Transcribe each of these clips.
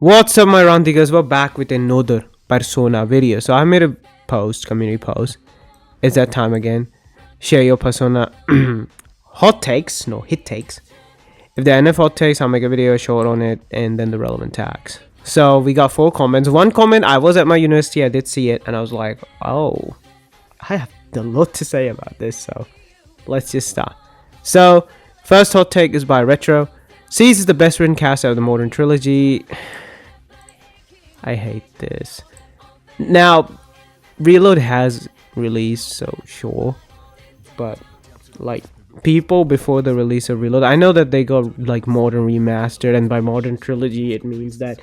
What's up, my Randigas? We're back with another Persona video. So I made a community post. It's that time again. Share your Persona hot takes, no hit takes. If there are enough hot takes, I'll make a video short on it and then the relevant tags. So we got 4 comments. One comment, I was at my university, I did see it, and I was like, oh, I have a lot to say about this. So let's just start. So first hot take is by Retro. Cease is the best written cast out of the modern trilogy. I hate this. Now, Reload has released, so sure. But, like, people before the release of Reload, I know that they got, like, modern remastered, and by modern trilogy, it means that,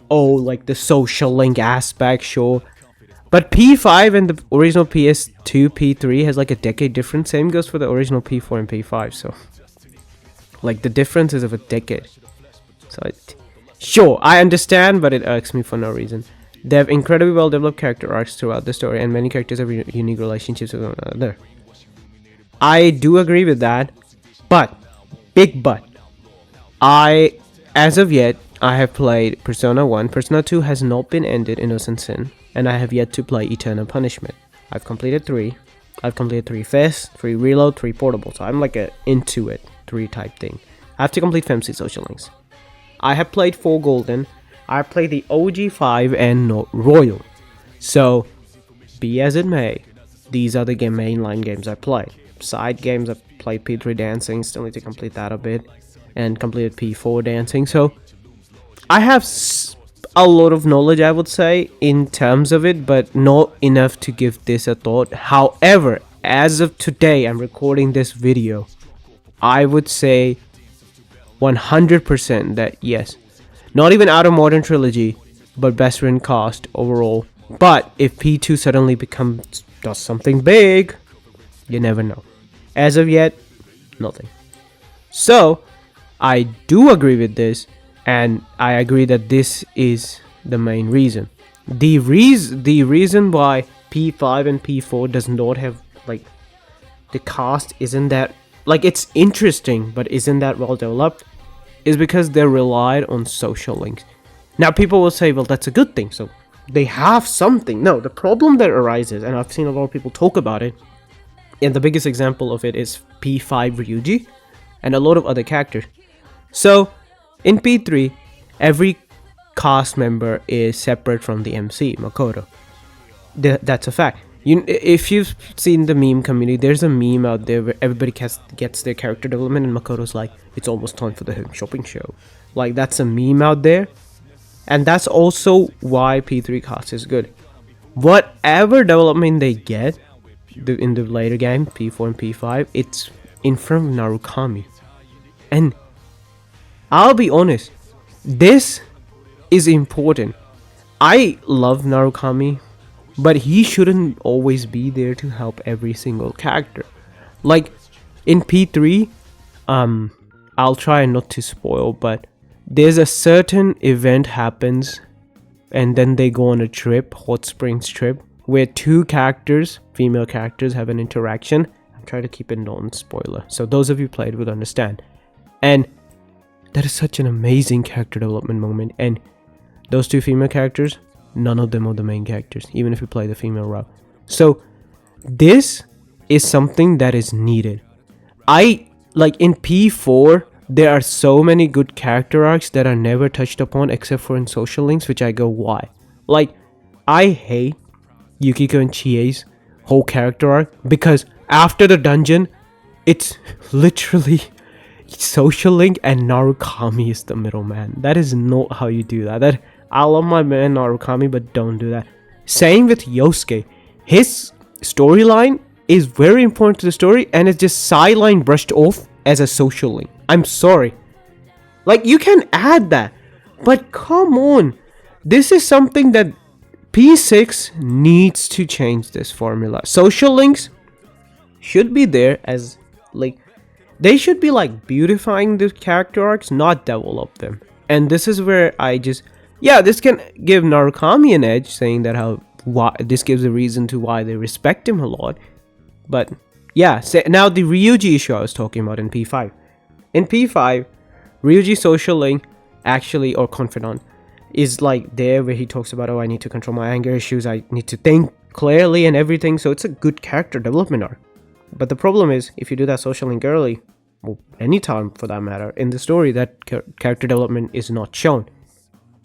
oh, like, the social link aspect, sure. But P5 and the original PS2, P3 has, like, a decade difference. Same goes for the original P4 and P5, so. Like, the difference is of a decade. So, sure, I understand, but it irks me for no reason. They have incredibly well developed character arcs throughout the story, and many characters have unique relationships with one another. I do agree with that, but, big but, as of yet, I have played Persona 1. Persona 2 has not been ended, Innocent Sin, and I have yet to play Eternal Punishment. I've completed 3. I've completed 3 Fist, 3 Reload, 3 Portable, so I'm like a into it 3 type thing. I have to complete FEMC Social Links. I have played 4 Golden. I played the OG 5 and not Royal. So, be as it may, these are the mainline games I play. Side games, I played P3 Dancing, still need to complete that a bit, and completed P4 Dancing. So, I have a lot of knowledge, I would say, in terms of it, but not enough to give this a thought. However, as of today, I'm recording this video, I would say 100% that yes, not even out of modern trilogy, but best written cast overall. But if P2 suddenly does something big, you never know. As of yet, nothing. So I do agree with this, and I agree that this is the main reason. The reason why P5 and P4 does not have, like, the cast isn't that, like, it's interesting but isn't that well developed, is because they relied on social links. Now people will say, well, that's a good thing, so they have something. No, the problem that arises, and I've seen a lot of people talk about it, and the biggest example of it is P5 Ryuji and a lot of other characters. So in P3, every cast member is separate from the MC, Makoto. That's a fact. If you've seen the meme community, there's a meme out there where everybody gets their character development, and Makoto's like, it's almost time for the home shopping show. Like, that's a meme out there, and that's also why P3 cast is good. Whatever development they get in the later game, P4 and P5, it's in front of Narukami. And I'll be honest, this is important. I love Narukami, but he shouldn't always be there to help every single character. Like, in P3, I'll try not to spoil, but there's a certain event happens, and then they go on a trip, Hot Springs trip, where 2 characters, female characters, have an interaction. I'm trying to keep it non-spoiler, so those of you played would understand. And that is such an amazing character development moment, and those 2 female characters, none of them are the main characters, even if you play the female route. So this is something that is needed. Like in P4, there are so many good character arcs that are never touched upon except for in social links, which I go, why? Like, I hate Yukiko and Chie's whole character arc because after the dungeon, it's literally social link and Narukami is the middleman. That is not how you do that. I love my man Narukami, but don't do that. Same with Yosuke. His storyline is very important to the story, and it's just sideline brushed off as a social link. I'm sorry. Like, you can add that, but come on. This is something that P6 needs to change this formula. Social links should be there as, like, they should be like beautifying the character arcs, not develop them. And this is where this can give Narukami an edge, saying that this gives a reason to why they respect him a lot. But yeah, now the Ryuji issue I was talking about in P5. In P5, Ryuji social link actually, or confidant, is like there where he talks about, oh, I need to control my anger issues, I need to think clearly and everything. So it's a good character development arc. But the problem is, if you do that social link early, or any time for that matter, in the story, that character development is not shown.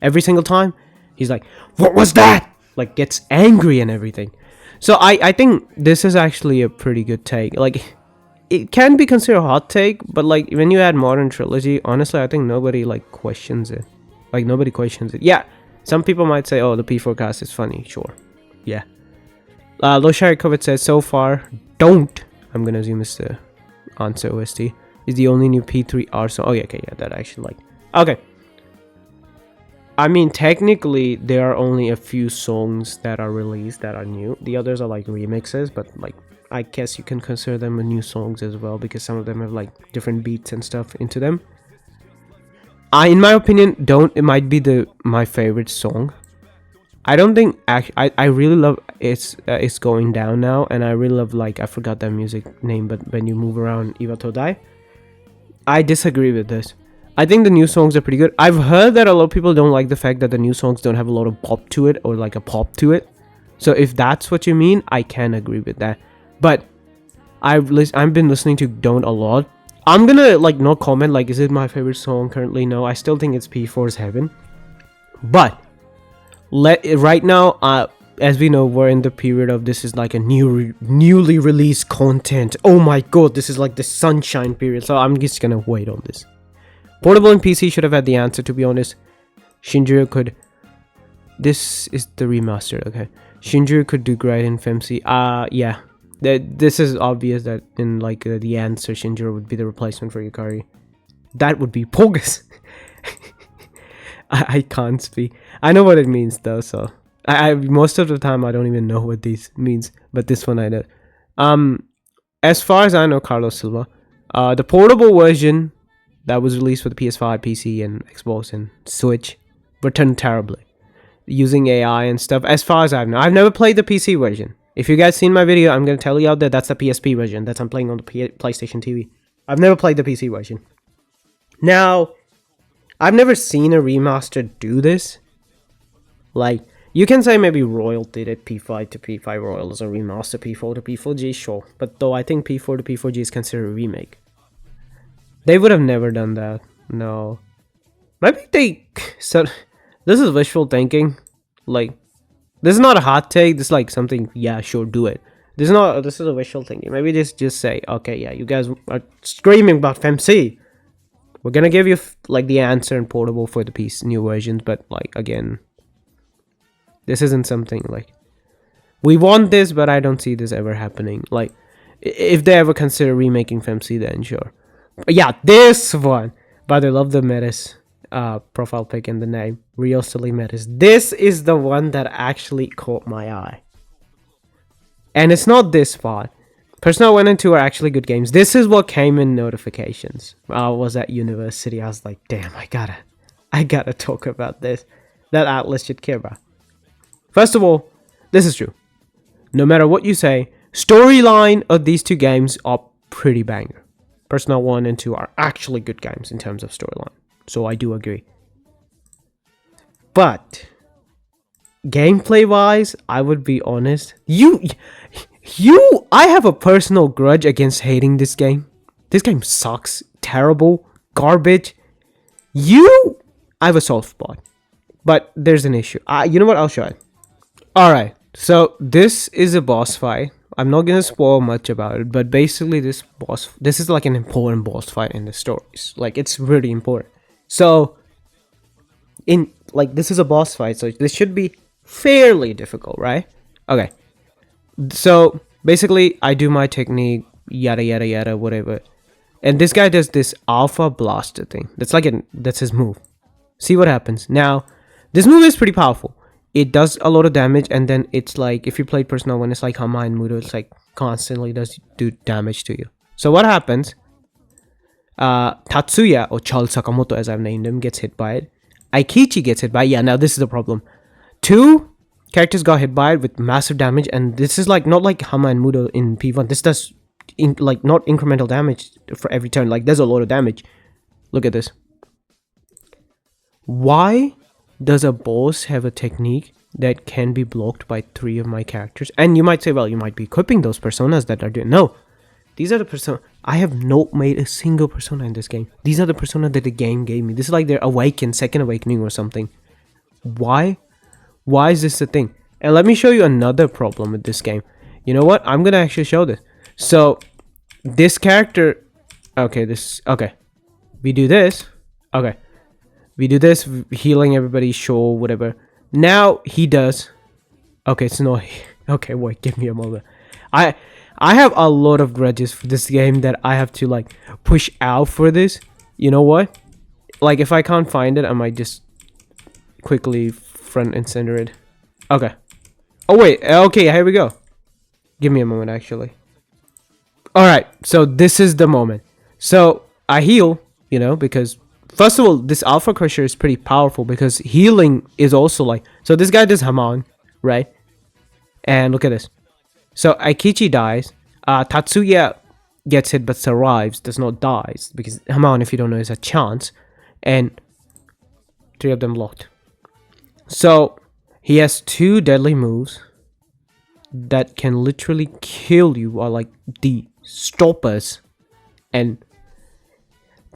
Every single time, he's like, what was that? Like, gets angry and everything. So I think this is actually a pretty good take. Like, it can be considered a hot take, but like, when you add Modern Trilogy, honestly, I think nobody like questions it. Like, nobody questions it. Yeah, some people might say, oh, the P4 cast is funny. Sure. Yeah. Loshari Kovic says, so far, don't. I'm gonna assume it's the answer OST. Is the only new P3R song. Oh, yeah, okay, yeah, that I actually like. Okay. I mean, technically, there are only a few songs that are released that are new. The others are like remixes, but like, I guess you can consider them new songs as well, because some of them have like different beats and stuff into them. In my opinion, it might be my favorite song. I don't think I really love it's going down now, and I really love, like, I forgot that music name, but when you move around Iwa Todai. I disagree with this. I think the new songs are pretty good. I've heard that a lot of people don't like the fact that the new songs don't have a lot of pop to it, or like a pop to it. So if that's what you mean, I can agree with that. But I've been listening to Don't a lot. I'm gonna like not comment like, is it my favorite song currently? No, I still think it's P4's Heaven. But right now, as we know, we're in the period of this is like a newly released content. Oh my god, this is like the sunshine period. So I'm just gonna wait on this. Portable and PC should have had the answer, to be honest. Shinjiro could... This is the remaster, okay. Shinjiro could do great in FMC. Yeah. This is obvious that in like the answer, Shinjiro would be the replacement for Yukari. That would be bogus. I can't speak. I know what it means though, so... I most of the time, I don't even know what this means. But this one I know. As far as I know, Carlos Silva, the portable version that was released for the PS5, PC, and Xbox and Switch returned terribly, using AI and stuff. As far as I know, I've never played the PC version. If you guys seen my video, I'm gonna tell you out there that's the PSP version that I'm playing on the PlayStation TV. I've never played the PC version. Now, I've never seen a remaster do this. Like, you can say maybe Royal did it, P5 to P5 Royal is a remaster, P4 to P4G, sure. But though I think P4 to P4G is considered a remake. They would have never done that. No. Maybe they... So, this is wishful thinking. Like, this is not a hot take. This is like something, yeah, sure, do it. This is a wishful thinking. Maybe just say, okay, yeah, you guys are screaming about FMC. We're gonna give you, like, the answer in portable for the new versions. But, like, again, this isn't something, like... We want this, but I don't see this ever happening. Like, if they ever consider remaking FMC, then sure. Yeah, this one. But I love the Metis profile pic and the name. Real Silly Metis. This is the one that actually caught my eye. And it's not this part. Persona 1 and 2 are actually good games. This is what came in notifications. I was at university. I was like, damn, I gotta talk about this. That Atlas should care about. First of all, this is true. No matter what you say, storyline of these two games are pretty banger. Persona 1 and 2 are actually good games in terms of storyline. So I do agree. But gameplay wise, I would be honest. I have a personal grudge against hating this game. This game sucks. Terrible. Garbage. I have a soft spot. But there's an issue. You know what? I'll show it. Alright. So this is a boss fight. I'm not gonna spoil much about it, but basically this is like an important boss fight in the stories. Like, it's really important. So, this is a boss fight, so this should be fairly difficult, right? Okay. So, basically, I do my technique, yada yada yada, whatever. And this guy does this Alpha Blaster thing. That's his move. See what happens. Now, this move is pretty powerful. It does a lot of damage, and then it's like, if you played Persona 1, it's like Hama and Mudo, it's like constantly does do damage to you. So what happens, Tatsuya, or Charles Sakamoto as I've named him, gets hit by it. Aikichi gets hit by it. Yeah, now this is the problem. Two characters got hit by it with massive damage, and this is like, not like Hama and Mudo in P1. This does, not incremental damage for every turn. Like, there's a lot of damage. Look at this. Why does a boss have a technique that can be blocked by 3 of my characters? And you might say, well, you might be equipping those personas that are doing. No, these are the persona. I have not made a single persona in this game. These are the persona that the game gave me. This is like their second awakening or something. Why? Why is this a thing? And let me show you another problem with this game. You know what? I'm gonna actually show this. So this character, okay, we do this. Okay, we do this, healing everybody, sure, whatever. Now he does. Okay, it's not. Okay, wait, give me a moment. I have a lot of grudges for this game that I have to like push out for this. You know what? Like if I can't find it, I might just quickly front and center it. Okay. Oh wait. Okay, here we go. Give me a moment, actually. All right. So this is the moment. So I heal. You know, because first of all, this Alpha Crusher is pretty powerful because healing is also like. So this guy does Hamon, right? And look at this. So Aikichi dies. Tatsuya gets hit but survives, does not dies, because Hamon, if you don't know, is a chance. And 3 of them locked. So he has 2 deadly moves that can literally kill you, or like the stoppers. And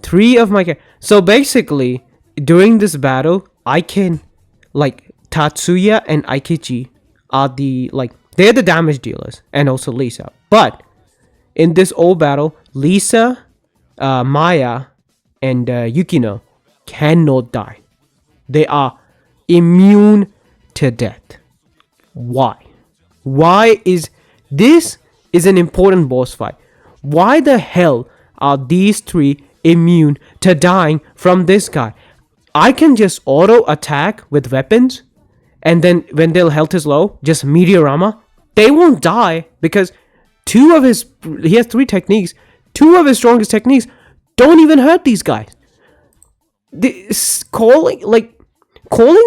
3 of my... So basically, during this battle, I can... Like, Tatsuya and Aikichi are the... Like, they're the damage dealers. And also Lisa. But, in this old battle, Lisa, Maya, and Yukino cannot die. They are immune to death. Why? Why is... This is an important boss fight. Why the hell are these 3 immune to dying from this guy? I can just auto attack with weapons, and then when their health is low, just Meteorama. They won't die because 2 of his... He has 3 techniques. 2 of his strongest techniques don't even hurt these guys. This calling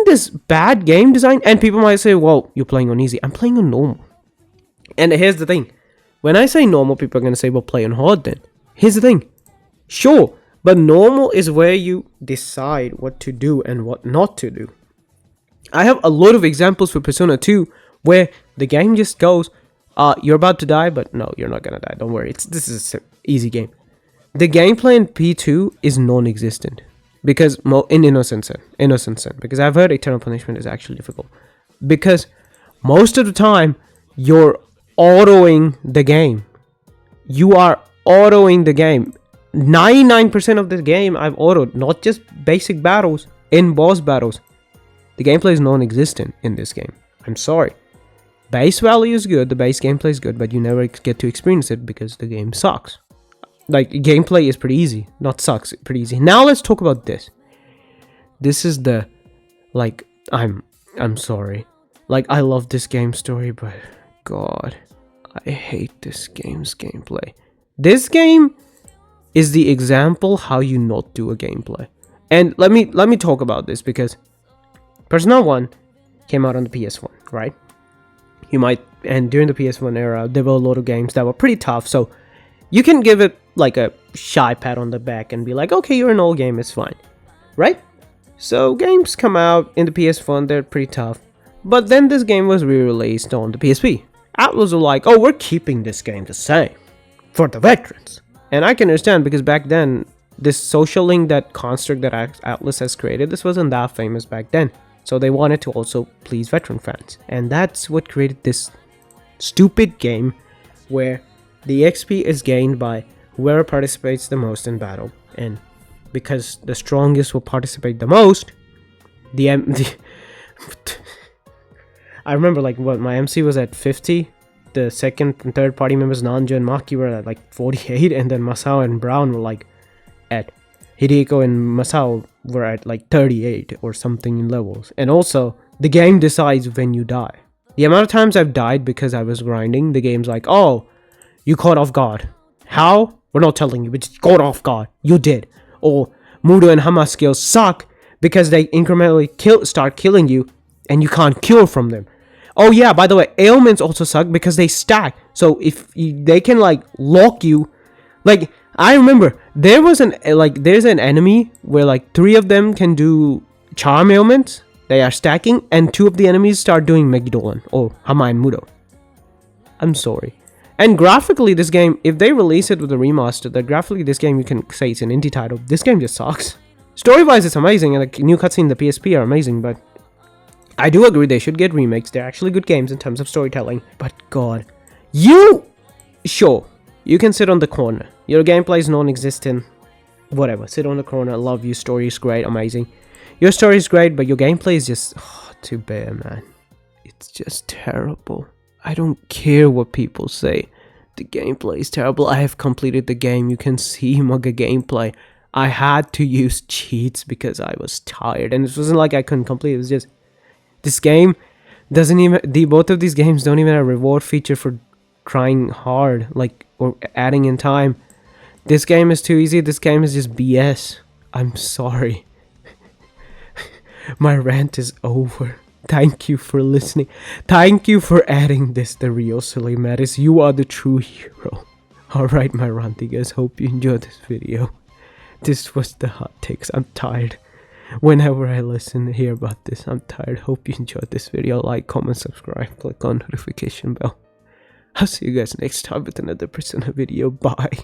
this bad game design, and people might say, well, you're playing on easy. I'm playing on normal. And here's the thing. When I say normal, people are going to say, well, play on hard then. Here's the thing. Sure, but normal is where you decide what to do and what not to do. I have a lot of examples for Persona 2 where the game just goes, you're about to die, but no, you're not going to die. Don't worry. This is an easy game. The gameplay in P2 is non-existent. Because in Innocent Sin, because I've heard Eternal Punishment is actually difficult. Because most of the time, you're autoing the game. You are autoing the game. 99% of the game I've autoed, not just basic battles, in boss battles. The gameplay is non-existent in this game. I'm sorry. Base value is good, the base gameplay is good, but you never get to experience it because the game sucks. Like, gameplay is pretty easy. Not sucks, pretty easy. Now let's talk about this. This is the... Like, I'm sorry. Like, I love this game story, but... God, I hate this game's gameplay. This game is the example how you not do a gameplay. And let me talk about this because Persona 1 came out on the PS1, right? And during the PS1 era, there were a lot of games that were pretty tough, so you can give it like a shy pat on the back and be like, okay, you're an old game, it's fine, right? So games come out in the PS1, they're pretty tough. But then this game was re-released on the PSP. Atlus were like, oh, we're keeping this game the same for the veterans. And I can understand because back then, this social link, that construct that Atlus has created, this wasn't that famous back then. So they wanted to also please veteran fans. And that's what created this stupid game where the XP is gained by whoever participates the most in battle. And because the strongest will participate the most, I remember like what my MC was at 50. The second and third party members, Nanja and Maki, were at like 48, and then Masao and Brown were like at... Hideko and Masao were at like 38 or something in levels. And also, the game decides when you die. The amount of times I've died because I was grinding, the game's like, oh, you caught off guard. How? We're not telling you, but you caught off guard. You did. Or Mudo and Hama skills suck because they incrementally start killing you and you can't cure from them. Oh yeah, by the way, ailments also suck because they stack. So if they can like lock you, like I remember there's an enemy where like 3 of them can do charm ailments, They are stacking, and 2 of the enemies start doing Megidolon or Hamain Mudo. I'm sorry. And graphically, this game, if they release it with a remaster, that graphically this game you can say it's an indie title. This game just sucks. Story-wise, it's amazing, and the new cutscene in the PSP are amazing, but I do agree they should get remakes. They're actually good games in terms of storytelling. But God, sure, you can sit on the corner. Your gameplay is non-existent. Whatever, sit on the corner. Love you. Story is great, amazing. Your story is great, but your gameplay is just too bad, man. It's just terrible. I don't care what people say. The gameplay is terrible. I have completed the game. You can see my gameplay. I had to use cheats because I was tired, and it wasn't like I couldn't complete. It was just this game doesn't even. Both of these games don't even have a reward feature for trying hard, like, or adding in time. This game is too easy. This game is just BS. I'm sorry. My rant is over. Thank you for listening. Thank you for adding this, the real Silly Mattis. You are the true hero. Alright, my ranty guys. Hope you enjoyed this video. This was the hot takes. I'm tired. Whenever I listen and hear about this, I'm tired. Hope you enjoyed this video. Like, comment, subscribe, click on notification bell. I'll see you guys next time with another Persona video. Bye.